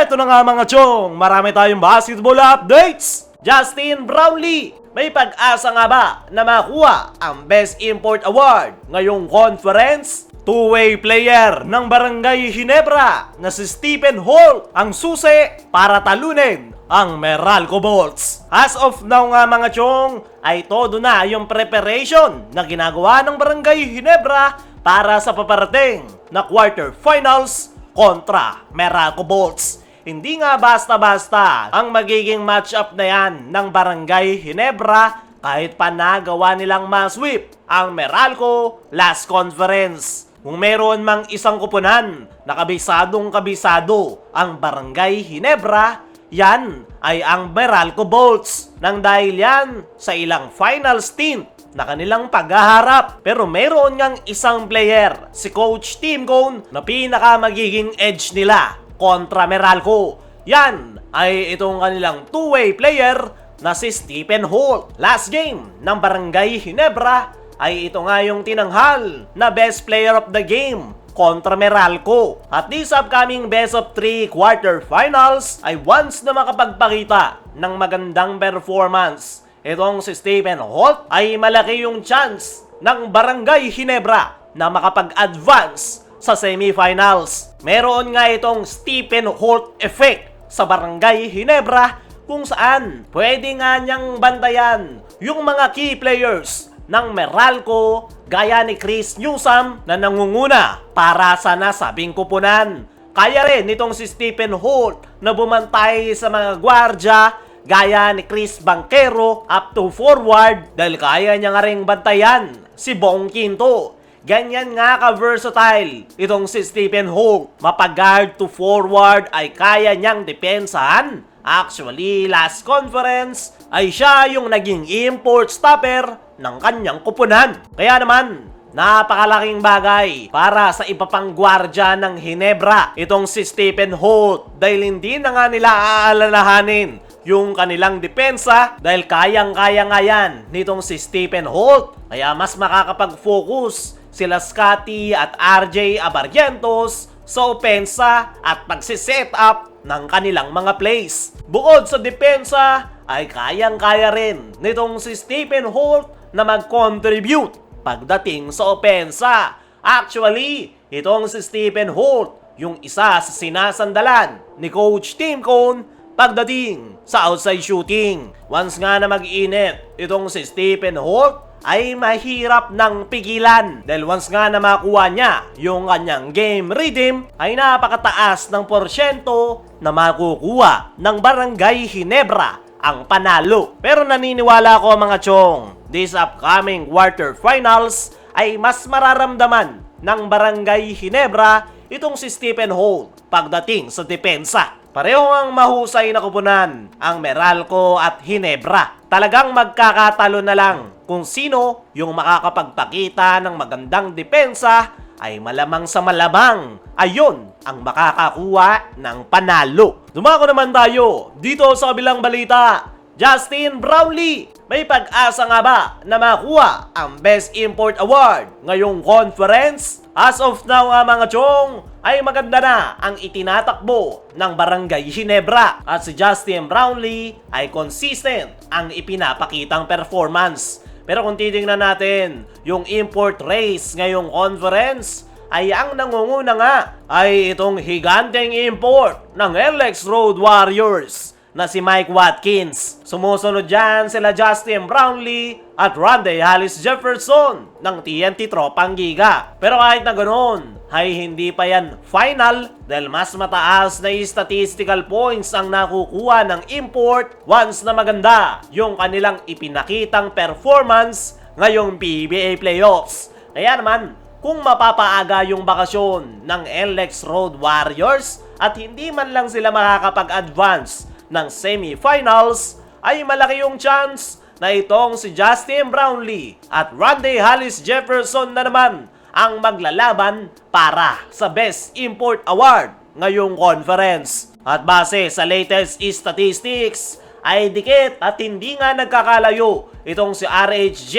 Eto na nga mga chong, marami tayong basketball updates. Justin Brownlee, may pag-asa nga ba na makuha ang Best Import Award ngayong conference? Two-way player ng Barangay Ginebra na si Stephen Holt ang susi para talunin ang Meralco Bolts. As of now nga mga chong, ay todo na yung preparation na ginagawa ng Barangay Ginebra para sa paparating na quarterfinals kontra Meralco Bolts. Hindi nga basta-basta ang magiging matchup na yan ng Barangay Ginebra kahit pa nagawa nilang ma-sweep ang Meralco last conference. Kung meron mang isang kupunan na kabisadong-kabisado ang Barangay Ginebra, yan ay ang Meralco Bolts nang dahil yan sa ilang final stint na kanilang paghaharap. Pero meron ngang isang player, si Coach Tim Cone, na pinaka magiging edge nila kontra Meralco. Yan ay itong kanilang two-way player na si Stephen Holt. Last game ng Barangay Ginebra ay ito nga yung tinanghal na best player of the game kontra Meralco. At this upcoming best of 3 quarterfinals ay once na makapagpakita ng magandang performance itong si Stephen Holt, ay malaki yung chance ng Barangay Ginebra na makapag-advance sa semifinals. Meron nga itong Stephen Holt effect sa Barangay Ginebra kung saan pwede nga niyang bantayan yung mga key players ng Meralco gaya ni Chris Newsom na nangunguna para sa nasabing kupunan. Kaya rin nitong si Stephen Holt na bumantay sa mga gwardya gaya ni Chris Banquero up to forward dahil kaya niya nga ring bantayan si Bong Quinto. Ganyan nga ka-versatile itong si Stephen Holt. Mapag-guard to forward ay kaya niyang depensahan. Actually, last conference ay siya yung naging import stopper ng kanyang kupunan. Kaya naman, napakalaking bagay para sa iba pang gwardya ng Ginebra itong si Stephen Holt dahil hindi na nga nila aalalahanin yung kanilang depensa dahil kayang-kaya nga yan nitong si Stephen Holt. Kaya mas makakapag-focus sila Scotty at RJ Abarrientos sa opensa at pagsiset up ng kanilang mga plays. Bukod sa depensa ay kayang-kaya rin nitong si Stephen Holt na mag-contribute pagdating sa opensa. Actually, itong si Stephen Holt yung isa sa sinasandalan ni Coach Tim Cone pagdating sa outside shooting. Once nga na mag-init itong si Stephen Holt ay mahirap ng pigilan dahil once nga na makuha niya yung kanyang game rhythm ay napakataas ng porsyento na makukuha ng Barangay Ginebra ang panalo. Pero naniniwala ko mga chong, this upcoming quarterfinals ay mas mararamdaman ng Barangay Ginebra itong si Stephen Holt pagdating sa depensa. Pareho ang mahusay na kupunan ang Meralco at Ginebra. Talagang magkakatalo na lang kung sino yung makakapagpakita ng magandang depensa ay malamang sa malamang ayon ang makakakuha ng panalo. Dumako naman tayo dito sa kabilang balita. Justin Brownlee, may pag-asa nga ba na makuha ang Best Import Award ngayong conference? As of now nga mga chong, ay maganda na ang itinatakbo ng Barangay Ginebra at si Justin Brownlee ay consistent ang ipinapakitang performance. Pero kung titingnan natin yung import race ngayong conference, ay ang nangunguna nga ay itong higanteng import ng LX Road Warriors na si Mike Watkins. Sumusunod dyan sila Justin Brownlee at Rondae Hollis Jefferson ng TNT Tropang Giga. Pero kahit na ganoon, ay hindi pa yan final dahil mas mataas na statistical points ang nakukuha ng import once na maganda yung kanilang ipinakitang performance ngayong PBA Playoffs. Kaya naman, kung mapapaaga yung bakasyon ng LX Road Warriors at hindi man lang sila makakapag-advance ng semifinals, ay malaki yung chance na itong si Justin Brownlee at Rondae Hollis Jefferson na naman ang maglalaban para sa Best Import Award ngayong conference. At base sa latest statistics, ay dikit at hindi nga nagkakalayo itong si RHJ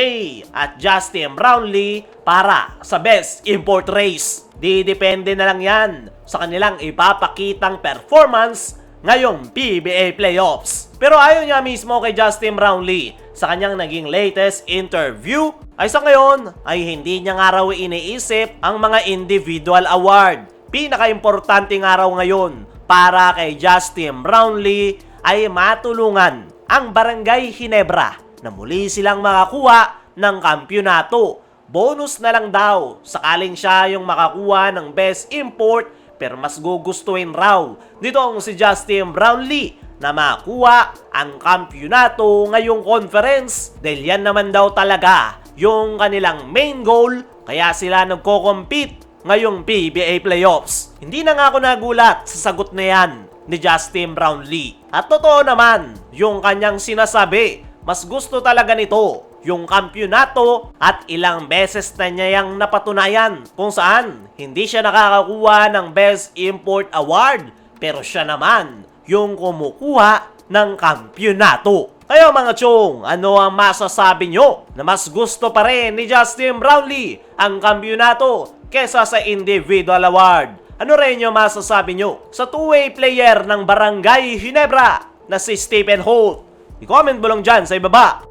at Justin Brownlee para sa Best Import Race. Didepende na lang yan sa kanilang ipapakitang performance ngayong PBA Playoffs. Pero ayon niya mismo kay Justin Brownlee sa kanyang naging latest interview, ay sa ngayon ay hindi niya nga raw iniisip ang mga individual award. Pinaka-importante nga raw ngayon para kay Justin Brownlee ay matulungan ang Barangay Ginebra na muli silang makakuha ng kampyonato. Bonus na lang daw sakaling siya yung makakuha ng Best Import, pero mas gugustuhin raw nitong si Justin Brownlee na makuha ang kampyonato ngayong conference dahil yan naman daw talaga yung kanilang main goal, kaya sila nagko-compete ngayong PBA Playoffs. Hindi na nga ako nagulat sa sagot na yan ni Justin Brownlee. At totoo naman yung kanyang sinasabi, mas gusto talaga nito yung kampyonato at ilang beses na niya yung napatunayan kung saan hindi siya nakakakuha ng Best Import Award, pero siya naman yung kumukuha ng kampyonato. Kaya mga chong, ano ang masasabi nyo na mas gusto pa rin ni Justin Brownlee ang kampyonato kesa sa individual award? Ano rin yung masasabi nyo sa two-way player ng Barangay Ginebra na si Stephen Holt? I-comment mo lang dyan sa ibaba.